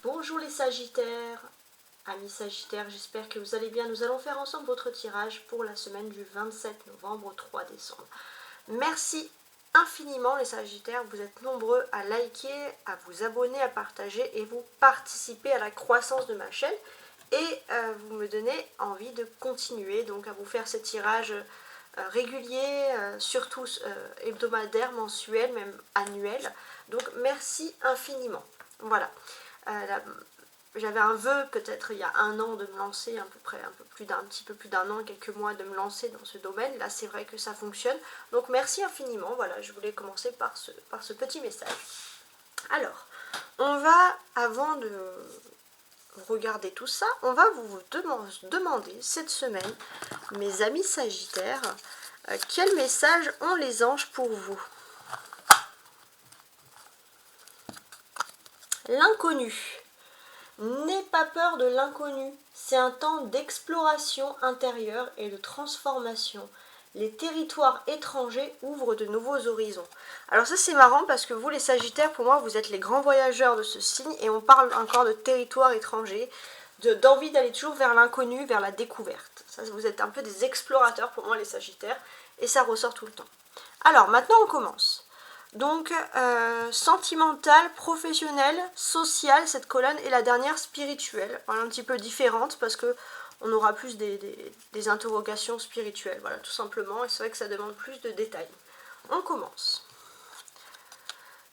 Bonjour les Sagittaires, amis Sagittaires, j'espère que vous allez bien. Nous allons faire ensemble votre tirage pour la semaine du 27 novembre au 3 décembre. Merci infiniment les Sagittaires, vous êtes nombreux à liker, à vous abonner, à partager et vous participez à la croissance de ma chaîne. Et vous me donnez envie de continuer donc à vous faire ces tirages réguliers, surtout hebdomadaires, mensuels, même annuels. Donc merci infiniment. Voilà. J'avais un vœu peut-être il y a un an de me lancer, à peu près un petit peu plus d'un an, quelques mois de me lancer dans ce domaine. Là c'est vrai que ça fonctionne. Donc merci infiniment. Voilà, je voulais commencer par ce petit message. Alors, on va, avant de regarder tout ça, on va vous demander cette semaine, mes amis Sagittaires, quel message ont les anges pour vous? L'inconnu. N'aie pas peur de l'inconnu, c'est un temps d'exploration intérieure et de transformation. Les territoires étrangers ouvrent de nouveaux horizons. Alors ça c'est marrant parce que vous les Sagittaires, pour moi vous êtes les grands voyageurs de ce signe et on parle encore de territoires étrangers, d'envie d'aller toujours vers l'inconnu, vers la découverte. Ça, vous êtes un peu des explorateurs pour moi les Sagittaires et ça ressort tout le temps. Alors maintenant on commence. Donc, sentimentale, professionnelle, sociale, cette colonne, et la dernière spirituelle. Voilà, un petit peu différente parce que on aura plus des interrogations spirituelles, voilà, tout simplement. Et c'est vrai que ça demande plus de détails. On commence.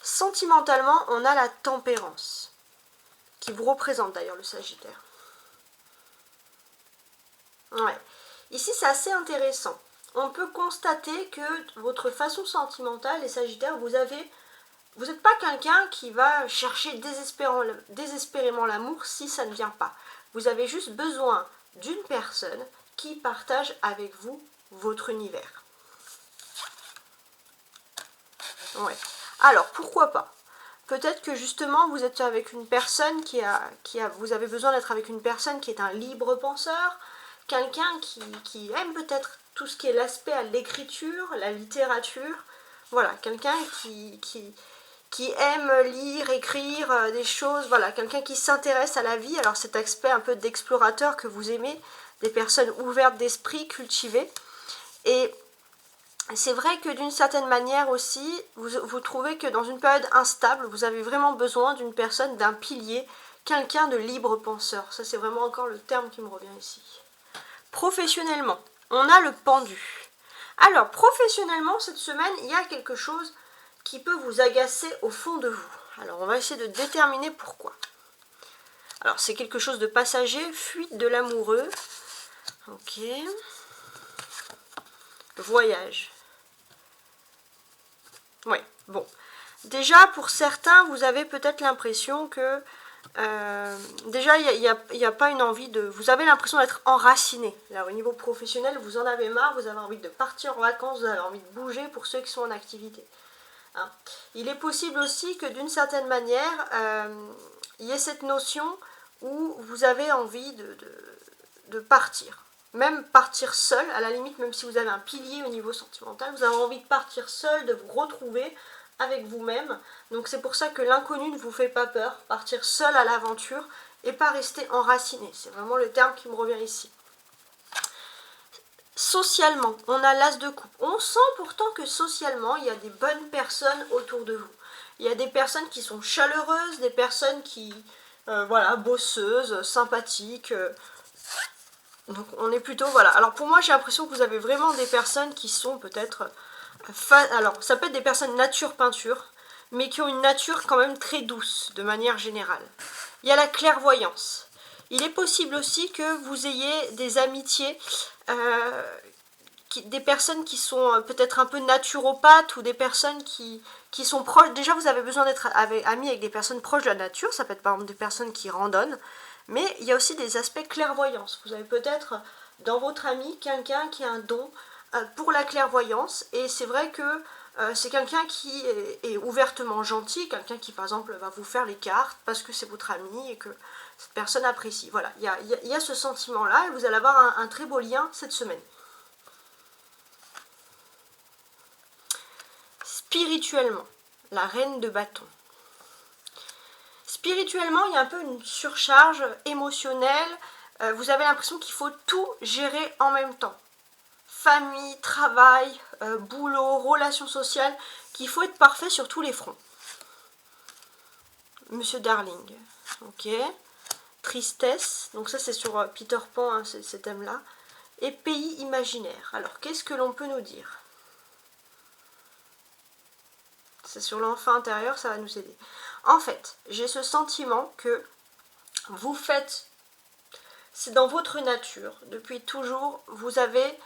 Sentimentalement, on a la tempérance, qui vous représente d'ailleurs le Sagittaire. Ouais. Ici, c'est assez intéressant. On peut constater que votre façon sentimentale, les Sagittaires, vous n'êtes pas quelqu'un qui va chercher désespérément l'amour si ça ne vient pas. Vous avez juste besoin d'une personne qui partage avec vous votre univers. Ouais. Alors, pourquoi pas? Peut-être que justement, vous êtes avec une personne vous avez besoin d'être avec une personne qui est un libre penseur, quelqu'un qui aime peut-être tout ce qui est l'aspect à l'écriture, la littérature. Voilà, quelqu'un qui aime lire, écrire des choses, voilà, quelqu'un qui s'intéresse à la vie. Alors cet aspect un peu d'explorateur que vous aimez, des personnes ouvertes d'esprit, cultivées. Et c'est vrai que d'une certaine manière aussi, vous trouvez que dans une période instable, vous avez vraiment besoin d'une personne, d'un pilier, quelqu'un de libre penseur. Ça c'est vraiment encore le terme qui me revient ici. Professionnellement, on a le pendu. Alors professionnellement, cette semaine, il y a quelque chose qui peut vous agacer au fond de vous. Alors on va essayer de déterminer pourquoi. Alors c'est quelque chose de passager, fuite de l'amoureux. Ok. Voyage. Ouais, bon. Déjà pour certains, vous avez peut-être l'impression que déjà il n'y a pas une envie de... Vous avez l'impression d'être enraciné. Là au niveau professionnel, vous en avez marre, vous avez envie de partir en vacances, vous avez envie de bouger pour ceux qui sont en activité. Hein. Il est possible aussi que d'une certaine manière, il y ait cette notion où vous avez envie de partir. Même partir seul, à la limite, même si vous avez un pilier au niveau sentimental, vous avez envie de partir seul, de vous retrouver avec vous-même. Donc c'est pour ça que l'inconnu ne vous fait pas peur, partir seul à l'aventure et pas rester enraciné. C'est vraiment le terme qui me revient ici. Socialement, on a l'as de coupe. On sent pourtant que socialement, il y a des bonnes personnes autour de vous. Il y a des personnes qui sont chaleureuses, des personnes qui, voilà, bosseuses, sympathiques. Donc on est plutôt, voilà. Alors pour moi, j'ai l'impression que vous avez vraiment des personnes qui sont peut-être... alors, ça peut être des personnes nature peinture, mais qui ont une nature quand même très douce, de manière générale. Il y a la clairvoyance. Il est possible aussi que vous ayez des amitiés, des personnes qui sont peut-être un peu naturopathes ou des personnes qui sont proches. Déjà, vous avez besoin d'être amis avec des personnes proches de la nature. Ça peut être par exemple des personnes qui randonnent. Mais il y a aussi des aspects clairvoyance. Vous avez peut-être dans votre ami quelqu'un qui a un don pour la clairvoyance. Et c'est vrai que c'est quelqu'un qui est ouvertement gentil, quelqu'un qui par exemple va vous faire les cartes parce que c'est votre ami et que cette personne apprécie. Voilà, il y a ce sentiment-là et vous allez avoir un très beau lien cette semaine. Spirituellement, la reine de bâton. Spirituellement, il y a un peu une surcharge émotionnelle. Vous avez l'impression qu'il faut tout gérer en même temps. Famille, travail, boulot, relations sociales, qu'il faut être parfait sur tous les fronts. Monsieur Darling, ok. Tristesse, donc ça c'est sur Peter Pan, hein, ces thèmes-là. Et pays imaginaire. Alors, qu'est-ce que l'on peut nous dire? C'est sur l'enfant intérieur, ça va nous aider. En fait, j'ai ce sentiment que vous faites, c'est dans votre nature, depuis toujours, vous avez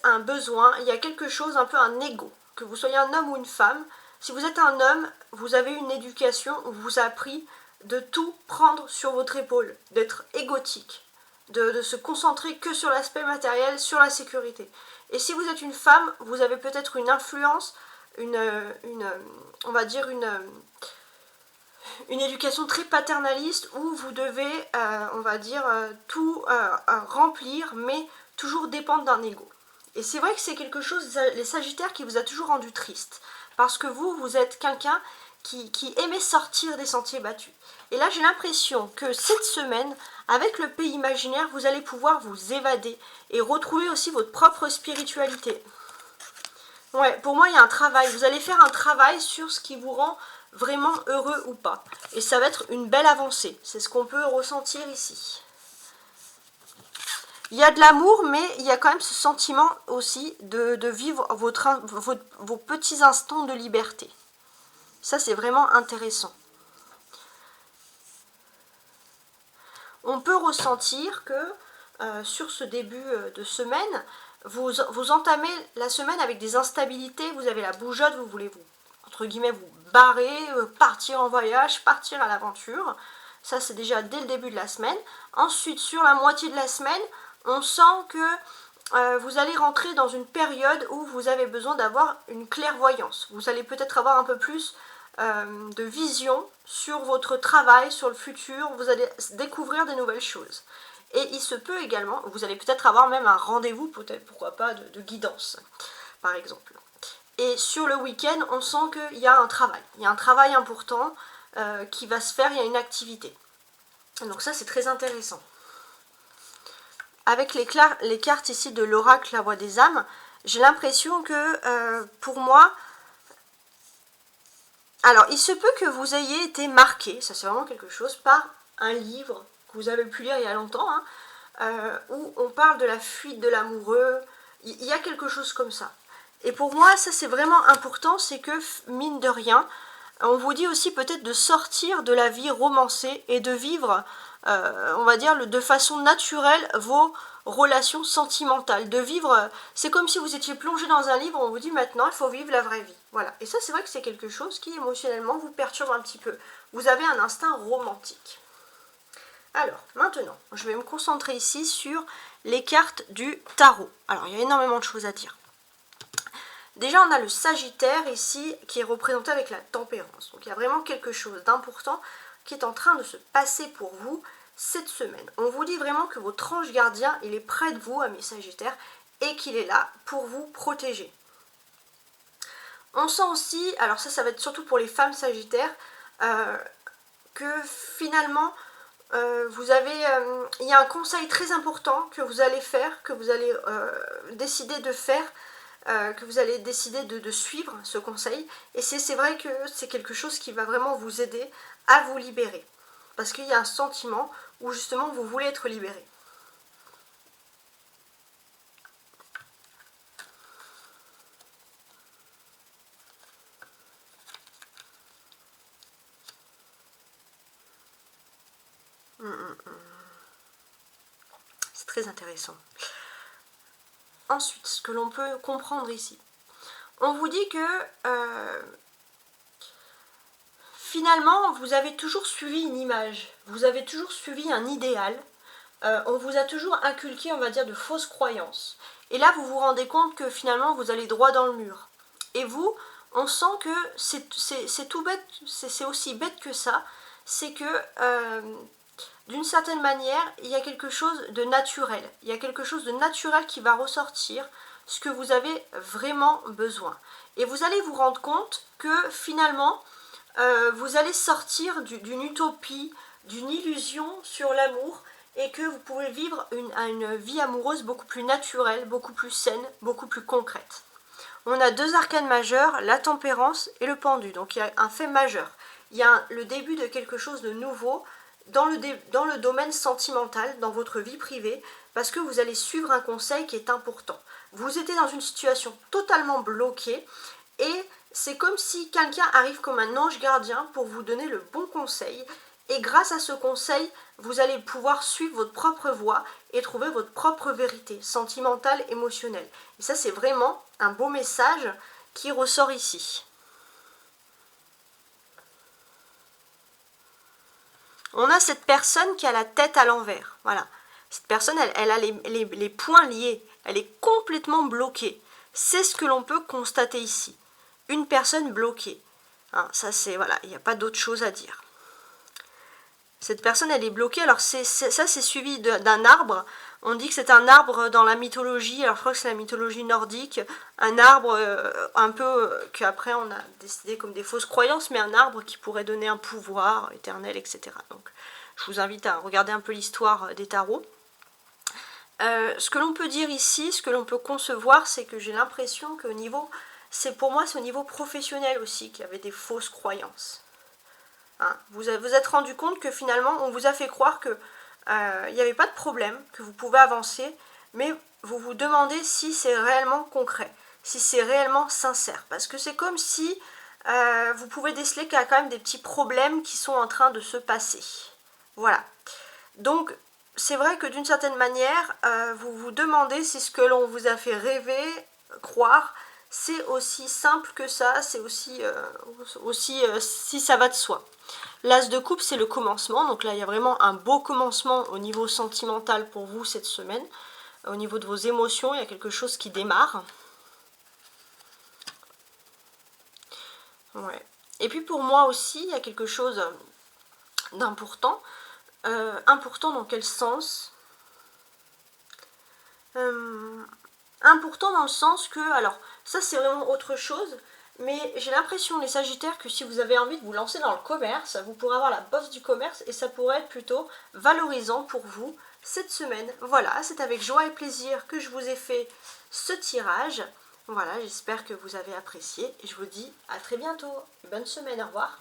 un besoin, il y a quelque chose, un peu un ego, que vous soyez un homme ou une femme. Si vous êtes un homme, vous avez une éducation où vous a appris de tout prendre sur votre épaule, d'être égotique, de se concentrer que sur l'aspect matériel, sur la sécurité. Et si vous êtes une femme, vous avez peut-être une influence, on va dire une éducation très paternaliste où vous devez, on va dire, tout remplir, mais toujours dépendre d'un ego. Et c'est vrai que c'est quelque chose, les Sagittaires, qui vous a toujours rendu triste. Parce que vous êtes quelqu'un qui aimait sortir des sentiers battus. Et là, j'ai l'impression que cette semaine, avec le pays imaginaire, vous allez pouvoir vous évader et retrouver aussi votre propre spiritualité. Ouais, pour moi, il y a un travail. Vous allez faire un travail sur ce qui vous rend vraiment heureux ou pas. Et ça va être une belle avancée. C'est ce qu'on peut ressentir ici. Il y a de l'amour, mais il y a quand même ce sentiment aussi de vivre vos petits instants de liberté. Ça, c'est vraiment intéressant. On peut ressentir que sur ce début de semaine, vous entamez la semaine avec des instabilités, vous avez la bougeotte, vous voulez entre guillemets, vous barrer, partir en voyage, partir à l'aventure. Ça, c'est déjà dès le début de la semaine. Ensuite, sur la moitié de la semaine, on sent que vous allez rentrer dans une période où vous avez besoin d'avoir une clairvoyance. Vous allez peut-être avoir un peu plus de vision sur votre travail, sur le futur. Vous allez découvrir des nouvelles choses. Et il se peut également, vous allez peut-être avoir même un rendez-vous, peut-être, pourquoi pas, de guidance, par exemple. Et sur le week-end, on sent qu'il y a un travail. Il y a un travail important qui va se faire, il y a une activité. Donc ça, c'est très intéressant. Avec les cartes ici de l'oracle, la voix des âmes, j'ai l'impression que, pour moi, alors, il se peut que vous ayez été marqué, ça c'est vraiment quelque chose, par un livre que vous avez pu lire il y a longtemps, hein, où on parle de la fuite de l'amoureux. Il y a quelque chose comme ça. Et pour moi, ça c'est vraiment important, c'est que, mine de rien, on vous dit aussi peut-être de sortir de la vie romancée et de vivre, on va dire, de façon naturelle vos relations sentimentales. De vivre, c'est comme si vous étiez plongé dans un livre, on vous dit maintenant il faut vivre la vraie vie. Voilà. Et ça, c'est vrai que c'est quelque chose qui émotionnellement vous perturbe un petit peu. Vous avez un instinct romantique. Alors, maintenant, je vais me concentrer ici sur les cartes du tarot. Alors, il y a énormément de choses à dire. Déjà, on a le Sagittaire ici qui est représenté avec la tempérance. Donc, il y a vraiment quelque chose d'important qui est en train de se passer pour vous cette semaine. On vous dit vraiment que votre ange gardien, il est près de vous, amis Sagittaires, et qu'il est là pour vous protéger. On sent aussi, alors ça va être surtout pour les femmes Sagittaires, que finalement, il y a un conseil très important que vous allez faire, que vous allez décider de faire, que vous allez décider de suivre ce conseil. Et c'est vrai que c'est quelque chose qui va vraiment vous aider à vous libérer. Parce qu'il y a un sentiment où justement vous voulez être libéré. C'est très intéressant. Ensuite, ce que l'on peut comprendre ici. On vous dit que finalement, vous avez toujours suivi une image. Vous avez toujours suivi un idéal. On vous a toujours inculqué, on va dire, de fausses croyances. Et là, vous vous rendez compte que finalement, vous allez droit dans le mur. Et vous, on sent que c'est tout bête, c'est aussi bête que ça. C'est que, d'une certaine manière, il y a quelque chose de naturel. Il y a quelque chose de naturel qui va ressortir, ce que vous avez vraiment besoin. Et vous allez vous rendre compte que finalement, vous allez sortir d'une utopie, d'une illusion sur l'amour, et que vous pouvez vivre une vie amoureuse beaucoup plus naturelle, beaucoup plus saine, beaucoup plus concrète. On a 2 arcanes majeurs, la tempérance et le pendu. Donc il y a un fait majeur. Il y a le début de quelque chose de nouveau dans le domaine sentimental, dans votre vie privée, parce que vous allez suivre un conseil qui est important. Vous étiez dans une situation totalement bloquée et c'est comme si quelqu'un arrive comme un ange gardien pour vous donner le bon conseil. Et grâce à ce conseil, vous allez pouvoir suivre votre propre voie et trouver votre propre vérité sentimentale, émotionnelle. Et ça, c'est vraiment un beau message qui ressort ici. On a cette personne qui a la tête à l'envers. Voilà. Cette personne, elle a les poings liés. Elle est complètement bloquée. C'est ce que l'on peut constater ici. Une personne bloquée. Hein, ça, c'est, voilà, il n'y a pas d'autre chose à dire. Cette personne, elle est bloquée. Alors, ça, c'est suivi d'un arbre. On dit que c'est un arbre dans la mythologie. Alors, je crois que c'est la mythologie nordique. Un arbre un peu qu'après, on a décidé comme des fausses croyances, mais un arbre qui pourrait donner un pouvoir éternel, etc. Donc, je vous invite à regarder un peu l'histoire des tarots. Ce que l'on peut dire ici, ce que l'on peut concevoir, c'est que j'ai l'impression qu'au niveau... Pour moi, c'est au niveau professionnel aussi qu'il y avait des fausses croyances. Hein, vous êtes rendu compte que finalement, on vous a fait croire que il n'y avait pas de problème, que vous pouvez avancer, mais vous vous demandez si c'est réellement concret, si c'est réellement sincère. Parce que c'est comme si vous pouvez déceler qu'il y a quand même des petits problèmes qui sont en train de se passer. Voilà. Donc, c'est vrai que d'une certaine manière, vous vous demandez si ce que l'on vous a fait rêver, croire, c'est aussi simple que ça, c'est aussi si ça va de soi. L'As de coupe, c'est le commencement, donc là il y a vraiment un beau commencement au niveau sentimental pour vous cette semaine. Au niveau de vos émotions, il y a quelque chose qui démarre. Ouais. Et puis pour moi aussi, il y a quelque chose d'important. Important dans quel sens? Important dans le sens que, alors ça c'est vraiment autre chose, mais j'ai l'impression les Sagittaires que si vous avez envie de vous lancer dans le commerce, vous pourrez avoir la bosse du commerce et ça pourrait être plutôt valorisant pour vous cette semaine. Voilà, c'est avec joie et plaisir que je vous ai fait ce tirage. Voilà, j'espère que vous avez apprécié et je vous dis à très bientôt. Bonne semaine, au revoir.